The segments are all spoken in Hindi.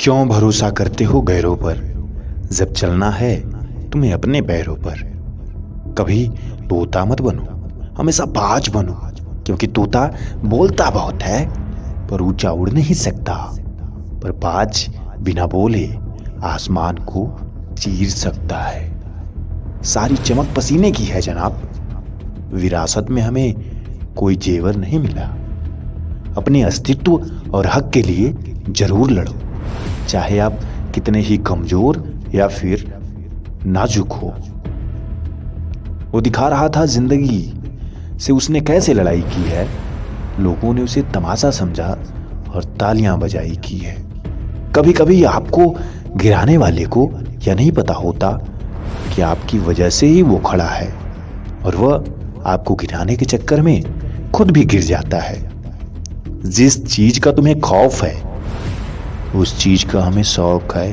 क्यों भरोसा करते हो गैरों पर, जब चलना है तुम्हें अपने पैरों पर। कभी तोता मत बनो, हमेशा बाज बनो, क्योंकि तोता बोलता बहुत है पर ऊंचा उड़ नहीं सकता, पर बाज बिना बोले आसमान को चीर सकता है। सारी चमक पसीने की है जनाब, विरासत में हमें कोई जेवर नहीं मिला। अपने अस्तित्व और हक के लिए जरूर लड़ो, चाहे आप कितने ही कमजोर या फिर नाजुक हो। वो दिखा रहा था जिंदगी से उसने कैसे लड़ाई की है। लोगों ने उसे तमाशा समझा और तालियां बजाई की है। कभी कभी आपको गिराने वाले को यह नहीं पता होता कि आपकी वजह से ही वो खड़ा है, और वह आपको गिराने के चक्कर में खुद भी गिर जाता है। जिस चीज का तुम्हें खौफ है उस चीज का हमें शौक है।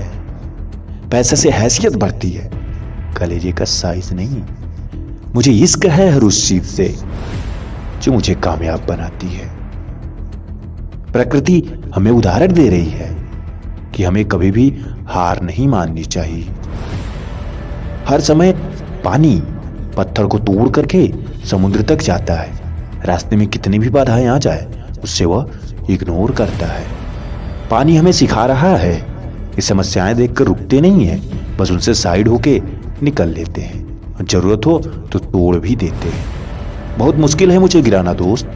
पैसे से हैसियत बढ़ती है, कलेजे का साइज नहीं। मुझे इश्क है हर उस चीज से जो मुझे कामयाब बनाती है। प्रकृति हमें उदाहरण दे रही है कि हमें कभी भी हार नहीं माननी चाहिए। हर समय पानी पत्थर को तोड़ करके समुद्र तक जाता है। रास्ते में कितनी भी बाधाएं आ जाए उससे वह इग्नोर करता है। पानी हमें सिखा रहा है कि समस्याएं देखकर रुकते नहीं है, बस उनसे साइड होके निकल लेते हैं, और जरूरत हो तो तोड़ भी देते हैं। बहुत मुश्किल है मुझे गिराना दोस्त,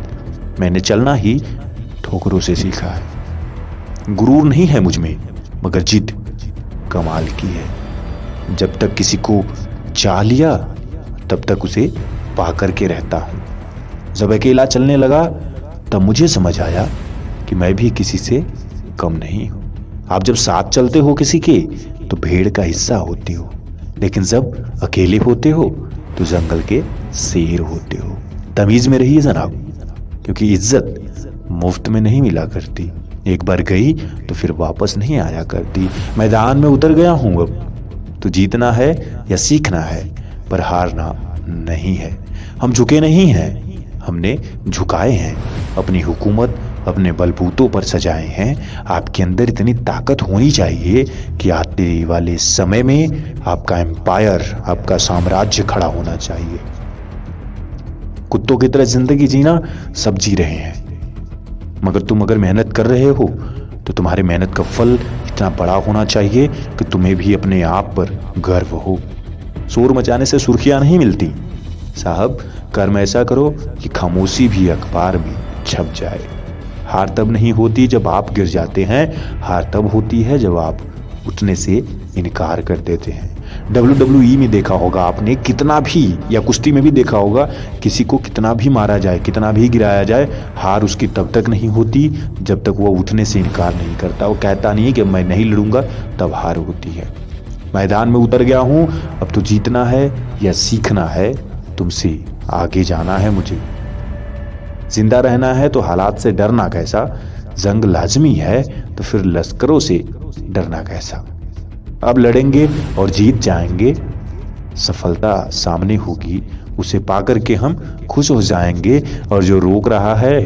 मैंने चलना ही ठोकरों से सीखा है। गुरूर नहीं है मुझ में, मगर जिद कमाल की है। जब तक किसी को चाह लिया तब तक उसे पा करके रहता हूं। जब अकेला चलने लगा तब मुझे समझ आया कि मैं भी किसी से कम नहीं हूं। आप जब साथ चलते हो किसी के तो भीड़ का हिस्सा होते हो, लेकिन जब अकेले होते हो तो जंगल के शेर होते हो। तमीज में रहिए जनाब, क्योंकि इज्जत मुफ्त में नहीं मिला करती। एक बार गई तो फिर वापस नहीं आया करती। मैदान में उतर गया हूं अब, तो जीतना है या सीखना है, पर हारना नहीं है। हम झुके नहीं हैं, हमने झुकाए हैं। अपनी हुकूमत अपने बलबूतों पर सजाए हैं। आपके अंदर इतनी ताकत होनी चाहिए कि आते वाले समय में आपका एम्पायर, आपका साम्राज्य खड़ा होना चाहिए। कुत्तों की तरह जिंदगी जीना सब जी रहे हैं, मगर तुम अगर मेहनत कर रहे हो तो तुम्हारी मेहनत का फल इतना बड़ा होना चाहिए कि तुम्हें भी अपने आप पर गर्व हो। शोर मचाने से सुर्खियां नहीं मिलती साहब, कर्म ऐसा करो कि खामोशी भी अखबार में छप जाए। हार तब नहीं होती जब आप गिर जाते हैं, हार तब होती है जब आप उठने से इनकार कर देते हैं। WWE में देखा होगा आपने, कितना भी, या कुश्ती में भी देखा होगा, किसी को कितना भी मारा जाए, कितना भी गिराया जाए, हार उसकी तब तक नहीं होती जब तक वो उठने से इनकार नहीं करता। वो कहता नहीं कि मैं नहीं लड़ूंगा, तब हार होती है। मैदान में उतर गया हूं, अब तो जीतना है या सीखना है, तुमसे आगे जाना है मुझे। जिंदा रहना है तो हालात से डरना कैसा, जंग लाजमी है तो फिर लश्करों से डरना कैसा। अब लड़ेंगे और जीत जाएंगे, सफलता सामने होगी, उसे पाकर के हम खुश हो जाएंगे, और जो रोक रहा है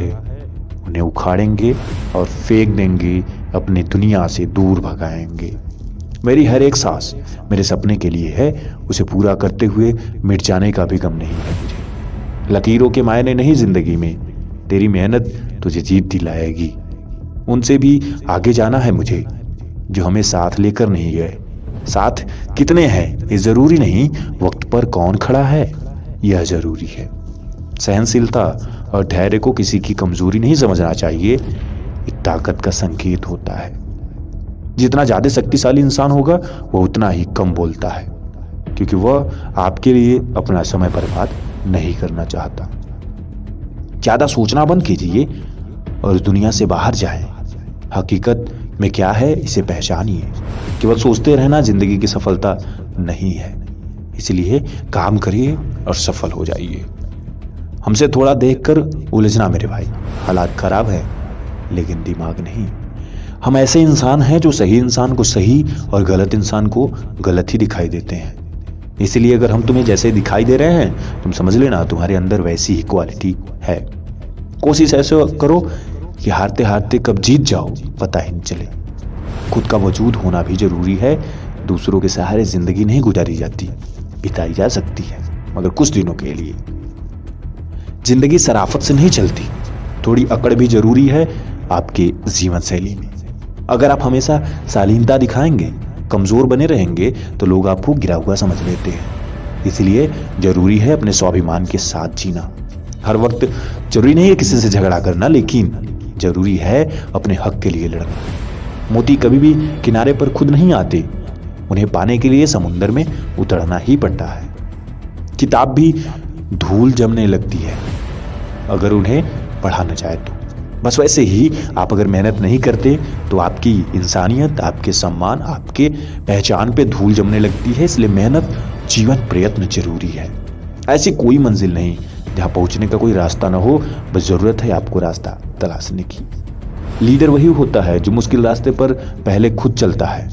उन्हें उखाड़ेंगे और फेंक देंगे, अपनी दुनिया से दूर भगाएंगे। मेरी हर एक सांस मेरे सपने के लिए है, उसे पूरा करते हुए मिट जाने का भी गम नहीं है मुझे। लकीरों के मायने नहीं जिंदगी में, तेरी मेहनत तुझे जीत दिलाएगी। उनसे भी आगे जाना है मुझे जो हमें साथ लेकर नहीं गए। साथ कितने हैं ये जरूरी नहीं, वक्त पर कौन खड़ा है यह जरूरी है। सहनशीलता और धैर्य को किसी की कमजोरी नहीं समझना चाहिए, एक ताकत का संकेत होता है। जितना ज्यादा शक्तिशाली इंसान होगा वह उतना ही कम बोलता है, क्योंकि वह आपके लिए अपना समय बर्बाद नहीं करना चाहता। ज्यादा सोचना बंद कीजिए और दुनिया से बाहर जाएं। हकीकत में क्या है इसे पहचानिए। केवल सोचते रहना जिंदगी की सफलता नहीं है, इसलिए काम करिए और सफल हो जाइए। हमसे थोड़ा देखकर उलझना मेरे भाई, हालात खराब है लेकिन दिमाग नहीं। हम ऐसे इंसान हैं जो सही इंसान को सही और गलत इंसान को गलत ही दिखाई देते हैं। इसलिए अगर हम तुम्हें जैसे दिखाई दे रहे हैं, तुम समझ लेना तुम्हारे अंदर वैसी ही क्वालिटी है। कोशिश ऐसे करो कि हारते हारते कब जीत जाओ पता ही नहीं चले। खुद का वजूद होना भी जरूरी है। दूसरों के सहारे जिंदगी नहीं गुजारी जाती, बिताई जा सकती है, मगर कुछ दिनों के लिए। जिंदगी शराफत से नहीं चलती, थोड़ी अकड़ भी जरूरी है आपके जीवन शैली में। अगर आप हमेशा शालीनता दिखाएंगे, कमजोर बने रहेंगे, तो लोग आपको गिरा हुआ समझ लेते हैं। इसलिए जरूरी है अपने स्वाभिमान के साथ जीना। हर वक्त जरूरी नहीं है किसी से झगड़ा करना, लेकिन जरूरी है अपने हक के लिए लड़ना। मोती कभी भी किनारे पर खुद नहीं आते, उन्हें पाने के लिए समुद्र में उतरना ही पड़ता है। किताब भी धूल जमने लगती है अगर उन्हें पढ़ा न जाए तो। बस वैसे ही आप अगर मेहनत नहीं करते तो आपकी इंसानियत, आपके सम्मान, आपके पहचान पे धूल जमने लगती है। इसलिए मेहनत, जीवन, प्रयत्न जरूरी है। ऐसी कोई मंजिल नहीं जहां पहुंचने का कोई रास्ता ना हो, बस जरूरत है आपको रास्ता तलाशने की। लीडर वही होता है जो मुश्किल रास्ते पर पहले खुद चलता है।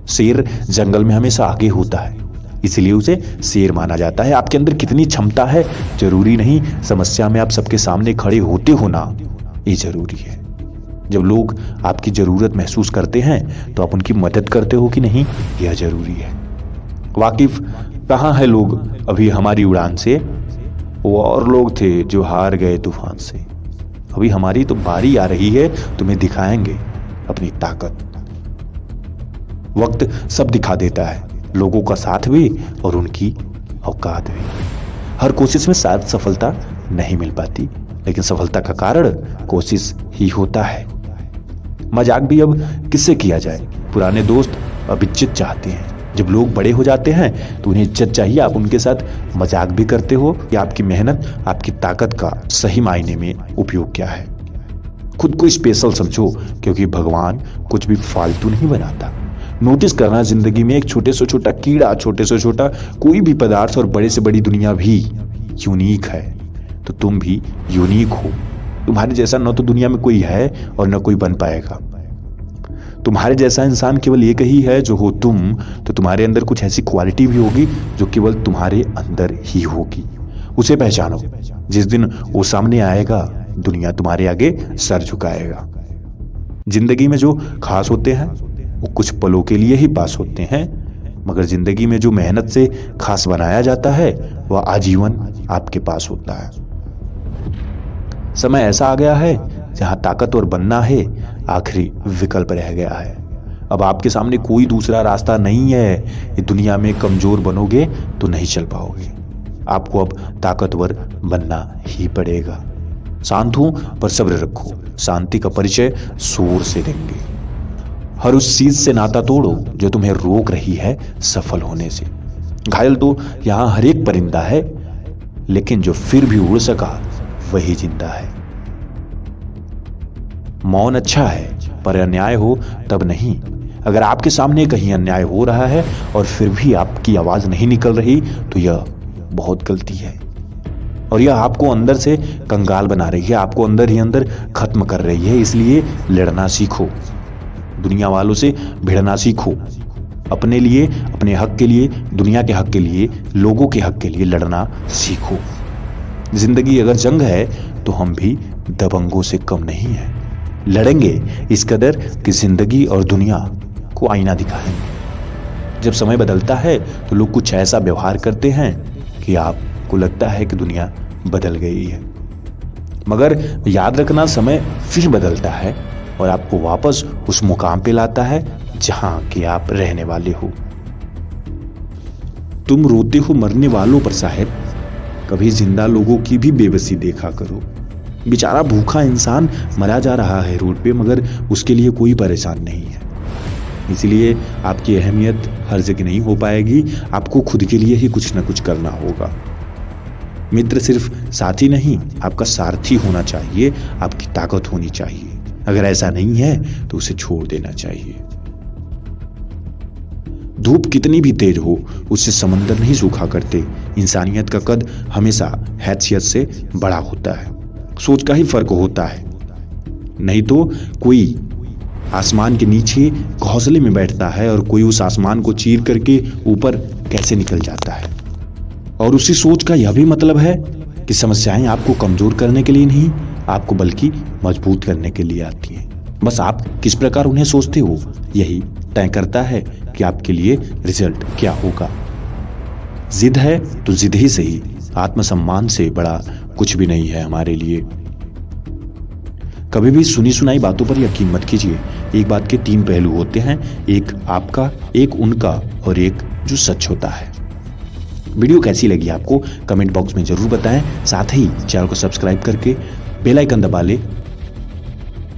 शेर जंगल में हमेशा आगे होता है, इसलिए उसे शेर माना जाता है। आपके अंदर कितनी क्षमता है जरूरी नहीं, समस्या में आप सबके सामने खड़े होते हो ना, ये जरूरी है। जब लोग आपकी जरूरत महसूस करते हैं तो आप उनकी मदद करते हो कि नहीं, यह जरूरी है। वाकिफ कहाँ है लोग अभी हमारी उड़ान से, वो और लोग थे जो हार गए तूफान से। अभी हमारी तो बारी आ रही है, तुम्हें दिखाएंगे अपनी ताकत। वक्त सब दिखा देता है, लोगों का साथ भी और उनकी औकात भी। हर कोशिश में शायद सफलता नहीं मिल पाती, लेकिन सफलता का कारण कोशिश ही होता है। मजाक भी अब किससे किया जाए, पुराने दोस्त अब इज्जत चाहते हैं। जब लोग बड़े हो जाते हैं तो उन्हें इज्जत चाहिए। आप उनके साथ मजाक भी करते हो कि आपकी मेहनत, आपकी ताकत का सही मायने में उपयोग क्या है। खुद को स्पेशल समझो, क्योंकि भगवान कुछ भी फालतू नहीं बनाता। नोटिस करना, जिंदगी में एक छोटे से छोटा कीड़ा, छोटे से छोटा कोई भी पदार्थ और बड़े से बड़ी दुनिया भी यूनिक है। तो तुम भी यूनिक हो। तुम्हारे जैसा न तो दुनिया में कोई है और न कोई बन पाएगा। तुम्हारे जैसा इंसान केवल एक ही है जो हो तुम। तो तुम्हारे अंदर कुछ ऐसी क्वालिटी भी होगी जो केवल तुम्हारे अंदर ही होगी। उसे पहचानो। जिस दिन वो सामने आएगा, दुनिया तुम्हारे आगे सर झुकाएगा। जिंदगी में जो खास होते हैं वो कुछ पलों के लिए ही पास होते हैं, मगर जिंदगी में जो मेहनत से खास बनाया जाता है वह आजीवन आपके पास होता है। समय ऐसा आ गया है जहां ताकतवर बनना है आखिरी विकल्प रह गया है। अब आपके सामने कोई दूसरा रास्ता नहीं है। ये दुनिया में कमजोर बनोगे तो नहीं चल पाओगे। आपको अब ताकतवर बनना ही पड़ेगा। शांत हो पर सब्र रखो। शांति का परिचय शोर से देंगे। हर उस चीज से नाता तोड़ो जो तुम्हें रोक रही है सफल होने से। घायल तो यहां हर एक परिंदा है, लेकिन जो फिर भी उड़ सका वही जिंदा है। मौन अच्छा है, पर अन्याय हो तब नहीं। अगर आपके सामने कहीं अन्याय हो रहा है और फिर भी आपकी आवाज नहीं निकल रही, तो यह बहुत गलती है और यह आपको अंदर से कंगाल बना रही है, आपको अंदर ही अंदर खत्म कर रही है। इसलिए लड़ना सीखो। दुनिया वालों से भिड़ना सीखो। अपने लिए, अपने हक के लिए, दुनिया के हक के लिए, लोगों के हक के लिए लड़ना सीखो। जिंदगी अगर जंग है तो हम भी दबंगों से कम नहीं हैं। लड़ेंगे इस कदर कि जिंदगी और दुनिया को आईना दिखाएंगे। जब समय बदलता है तो लोग कुछ ऐसा व्यवहार करते हैं कि आपको लगता है कि दुनिया बदल गई है, मगर याद रखना समय फिर बदलता है और आपको वापस उस मुकाम पे लाता है जहां कि आप रहने वाले हो। तुम रोते हो मरने वालों पर साहिब, कभी जिंदा लोगों की भी बेबसी देखा करो। बेचारा भूखा इंसान मरा जा रहा है रोड पे, मगर उसके लिए कोई परेशान नहीं है। इसलिए आपकी अहमियत हर जगह नहीं हो पाएगी। आपको खुद के लिए ही कुछ ना कुछ करना होगा। मित्र सिर्फ साथी नहीं, आपका सारथी होना चाहिए, आपकी ताकत होनी चाहिए। अगर ऐसा नहीं है तो उसे छोड़ देना चाहिए। धूप कितनी भी तेज हो, उससे समंदर नहीं सूखा करते। इंसानियत का कद हमेशा हैसियत से बड़ा होता है। सोच का ही फर्क होता है। नहीं तो कोई आसमान के नीचे घोंसले में बैठता है और कोई उस आसमान को चीर करके ऊपर कैसे निकल जाता है। और उसी सोच का यह भी मतलब है कि समस्याएं आपको कमजोर करने के लिए नहीं, आपको बल्कि मजबूत करने के लिए आती हैं। बस आप किस प्रकार उन्हें सोचते हो, यही तय करता है कि आपके लिए रिजल्ट क्या होगा। जिद है तो जिद ही सही, आत्मसम्मान से बड़ा कुछ भी नहीं है हमारे लिए। कभी भी सुनी सुनाई बातों पर यकीन मत कीजिए। एक बात के 3 पहलू होते हैं, एक आपका, एक उनका और एक जो सच होता है। वीडियो कैसी लगी आपको कमेंट बॉक्स में जरूर बताएं। साथ ही चैनल को सब्सक्राइब करके बेल आइकन दबा ले